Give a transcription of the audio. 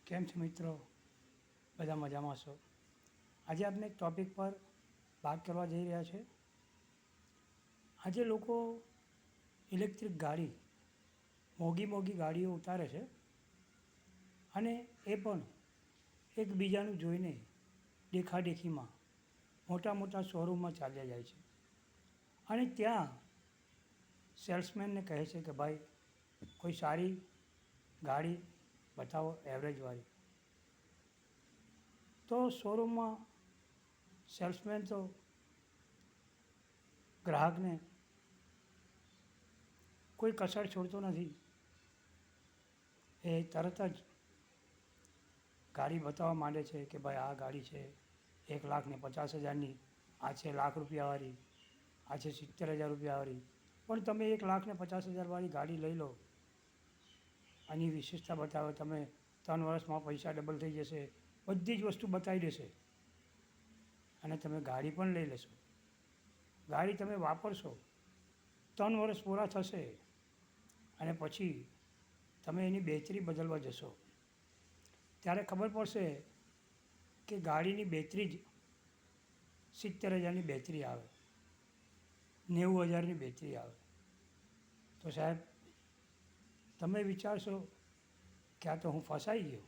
કેમ છો મિત્રો? બધા મજામાં છો? આજે આપણે એક ટૉપિક પર વાત કરવા જઈ રહ્યા છે. આજે લોકો ઇલેક્ટ્રિક ગાડી, મોંઘી મોંઘી ગાડીઓ ઉતારે છે અને એ પણ એકબીજાનું જોઈને દેખાદેખીમાં મોટા મોટા શોરૂમમાં ચાલ્યા જાય છે અને ત્યાં સેલ્સમેનને કહે છે કે ભાઈ કોઈ સારી ગાડી બતાવો એવરેજવાળી. તો શોરૂમમાં સેલ્સમેન તો ગ્રાહકને કોઈ કસર છોડતો નથી. એ તરત જ ગાડી બતાવવા માંડે છે કે ભાઈ આ ગાડી છે 1,50,000ની, આ છે ₹1,00,000વાળી, આ છે 70,000વાળી. પણ તમે 1,50,000વાળી ગાડી લઈ લો, આની વિશેષતા બતાવો, તમે 3 વર્ષમાં પૈસા ડબલ થઈ જશે, બધી જ વસ્તુ બતાવી દેશે અને તમે ગાડી પણ લઈ લેશો. ગાડી તમે વાપરશો, 3 વર્ષ પૂરા થશે અને પછી તમે એની બેટરી બદલવા જશો ત્યારે ખબર પડશે કે ગાડીની બેટરી જ 70,000ની બેટરી આવે, 90,000ની બેટરી આવે. તો સાહેબ તમે વિચારશો કે આ તો હું ફસાઈ ગયો.